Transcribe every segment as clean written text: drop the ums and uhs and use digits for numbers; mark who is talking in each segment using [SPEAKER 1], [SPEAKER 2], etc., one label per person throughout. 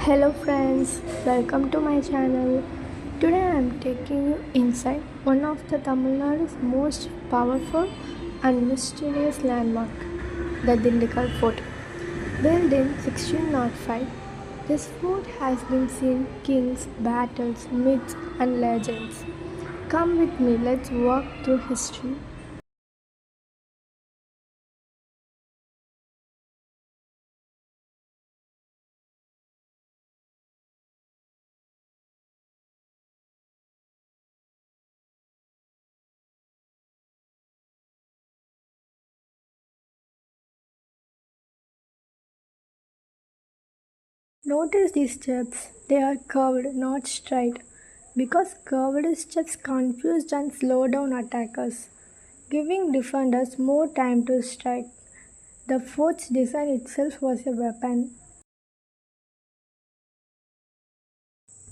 [SPEAKER 1] Hello friends, welcome to my channel. Today I am taking you inside one of the Tamil Nadu's most powerful and mysterious landmark, the Dindigul Fort. Built in 1605, this fort has been seen kings, battles, myths and legends. Come with me, let's walk through history. Notice these steps, they are curved, not straight, because curved steps confuse and slow down attackers, giving defenders more time to strike. The fort's design itself was a weapon.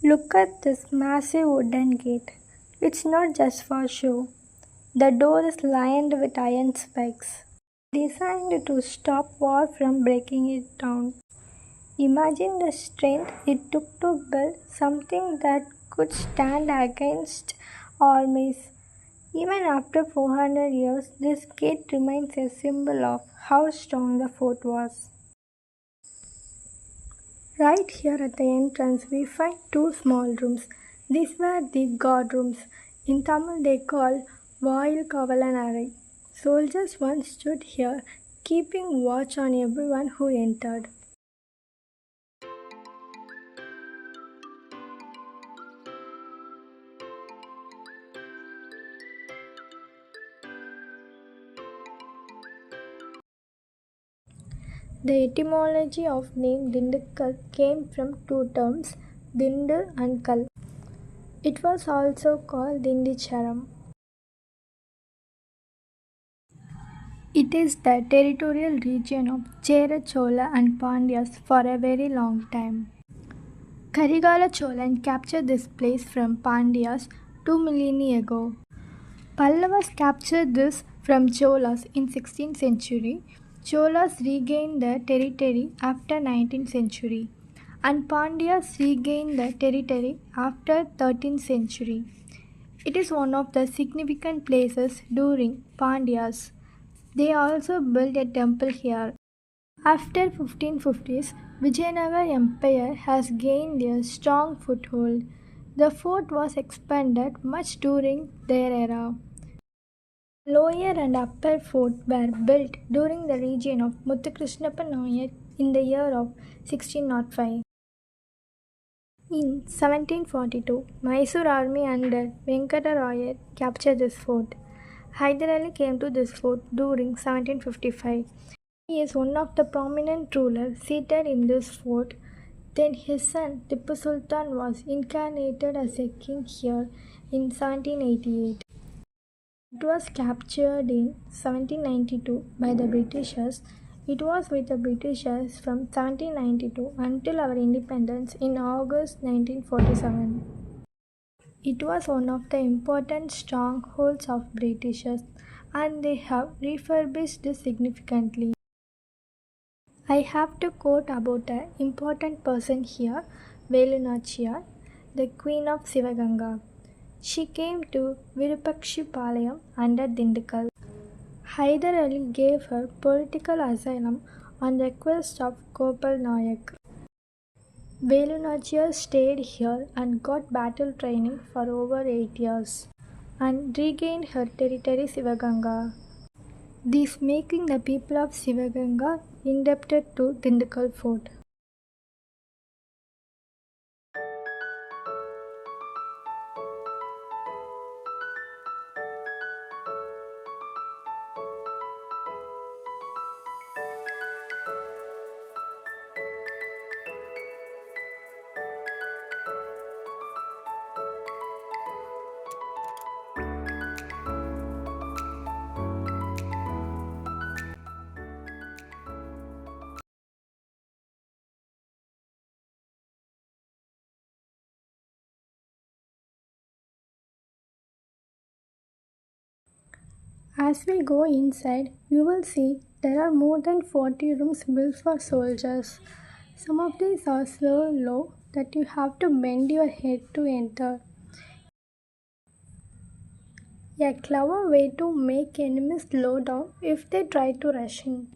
[SPEAKER 1] Look at this massive wooden gate. It's not just for show. The door is lined with iron spikes, designed to stop war from breaking it down. Imagine the strength it took to build something that could stand against armies. Even after 400 years, this gate remains a symbol of how strong the fort was. Right here at the entrance, we find two small rooms. These were the guard rooms. In Tamil, they call Vail Kavalanare. Soldiers once stood here, keeping watch on everyone who entered. The etymology of name Dindigul came from two terms, Dindu and Kal. It was also called Dindicharam. It is the territorial region of Cheras, Chola and Pandyas for a very long time. Karigala Cholan captured this place from Pandyas 2 millennia ago. Pallavas captured this from Cholas in 16th century. Cholas regained the territory after 19th century and Pandyas regained the territory after 13th century. It is one of the significant places during Pandyas. They also built a temple here. After 1550s, Vijayanagar Empire has gained a strong foothold. The fort was expanded much during their era. Lower and upper fort were built during the reign of Muthu Krishnappa Nayak in the year of 1605. In 1742, Mysore army under Venkatarayar captured this fort. Haider came to this fort during 1755. He is one of the prominent rulers seated in this fort. Then his son Tipu Sultan was incarnated as a king here in 1788. It was captured in 1792 by the Britishers. It was with the Britishers from 1792 until our independence in August 1947. It was one of the important strongholds of Britishers and they have refurbished it significantly. I have to quote about an important person here, Velunachiyar, the queen of Sivaganga. She came to Virupakshi under Dindigul. Haider Ali gave her political asylum on request of Gopal Nayak. Velunachiyar stayed here and got battle training for over 8 years and regained her territory Sivaganga. This making the people of Sivaganga indebted to Dindigul Fort. As we go inside, you will see there are more than 40 rooms built for soldiers. Some of these are so low that you have to bend your head to enter. A clever way to make enemies slow down if they try to rush in.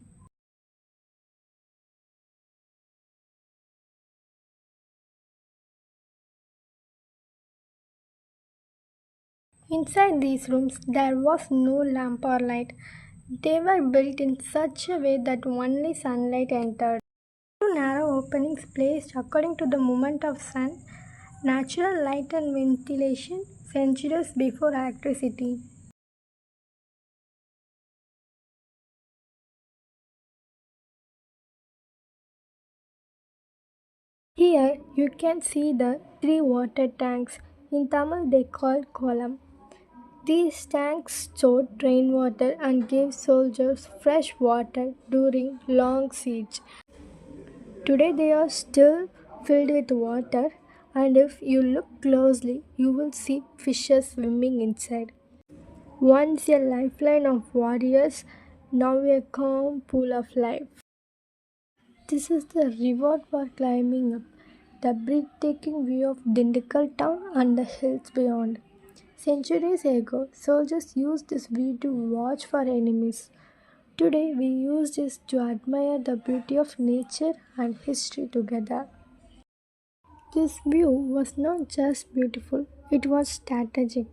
[SPEAKER 1] Inside these rooms, there was no lamp or light. They were built in such a way that only sunlight entered. Two narrow openings placed according to the movement of sun, natural light and ventilation centuries before electricity. Here you can see the three water tanks. In Tamil they called kolam. These tanks stored rainwater and gave soldiers fresh water during long siege. Today they are still filled with water, and if you look closely, you will see fishes swimming inside. Once a lifeline of warriors, now a calm pool of life. This is the reward for climbing up, the breathtaking view of Dindigul town and the hills beyond. Centuries ago, soldiers used this view to watch for enemies. Today, we use this to admire the beauty of nature and history together. This view was not just beautiful, it was strategic.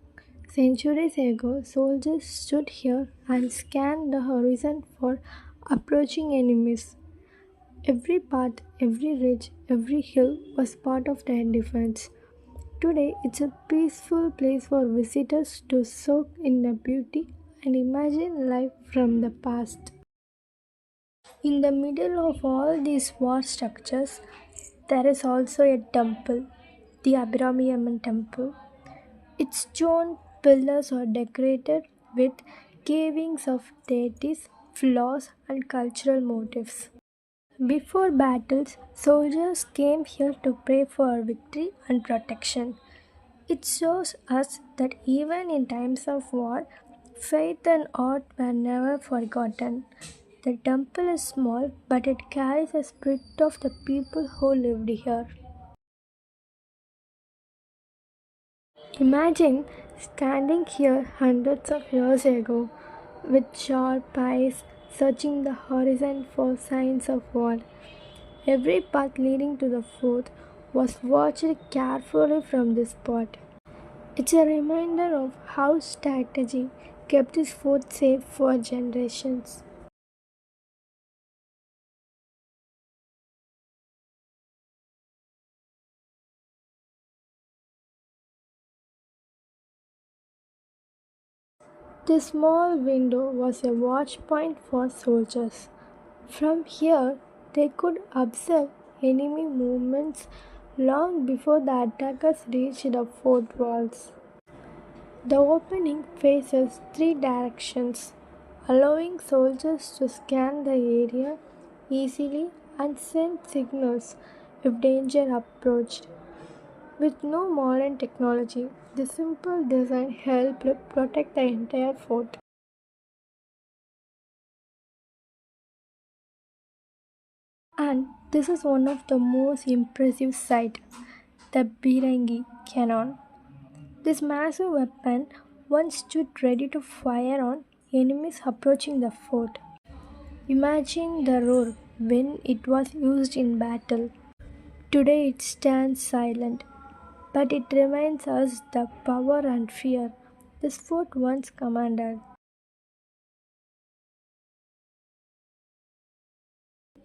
[SPEAKER 1] Centuries ago, soldiers stood here and scanned the horizon for approaching enemies. Every path, every ridge, every hill was part of their defense. Today, it's a peaceful place for visitors to soak in the beauty and imagine life from the past. In the middle of all these war structures, there is also a temple, the Abhirami Amman temple. Its stone pillars are decorated with carvings of deities, flowers, and cultural motifs. Before battles, soldiers came here to pray for victory and protection. It shows us that even in times of war, faith and art were never forgotten. The temple is small, but it carries the spirit of the people who lived here. Imagine standing here hundreds of years ago with sharp eyes searching the horizon for signs of war. Every path leading to the fort was watched carefully from this spot. It's a reminder of how strategy kept this fort safe for generations. The small window was a watch point for soldiers. From here, they could observe enemy movements long before the attackers reached the fort walls. The opening faces three directions, allowing soldiers to scan the area easily and send signals if danger approached. With no modern technology, the simple design helped protect the entire fort. And this is one of the most impressive sights, the Birangi cannon. This massive weapon once stood ready to fire on enemies approaching the fort. Imagine the roar when it was used in battle. Today it stands silent, but it reminds us the power and fear this fort once commanded.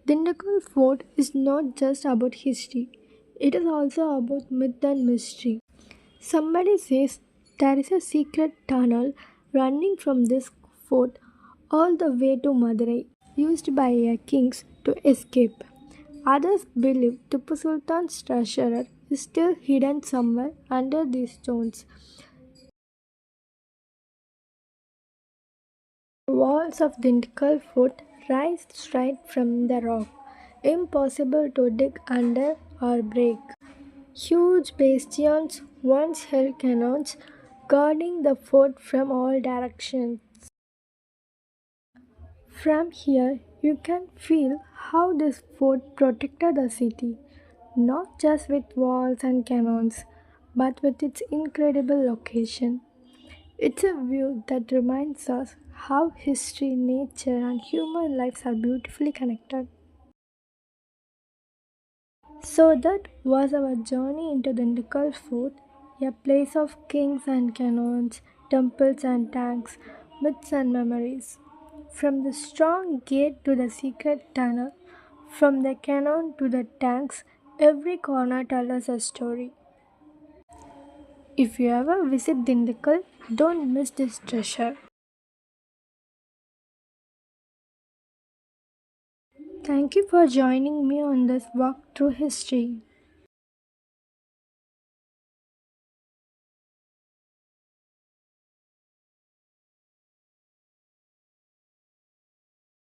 [SPEAKER 1] Dindigul Fort is not just about history, it is also about myth and mystery. Somebody says there is a secret tunnel running from this fort all the way to Madurai, used by kings to escape. Others believe Tipu Sultan's treasure is still hidden somewhere under these stones. The walls of Dindigul Fort rise straight from the rock, impossible to dig under or break. Huge bastions once held cannons, guarding the fort from all directions. From here, You can feel how this fort protected the city, not just with walls and cannons, but with its incredible location. It's a view that reminds us how history, nature, and human lives are beautifully connected. So that was our journey into the Dindigul Fort, a place of kings and cannons, temples and tanks, myths and memories. From the strong gate to the secret tunnel, from the cannon to the tanks, every corner tells us a story. If you ever visit Dindigul, don't miss this treasure. Thank you for joining me on this walk through history.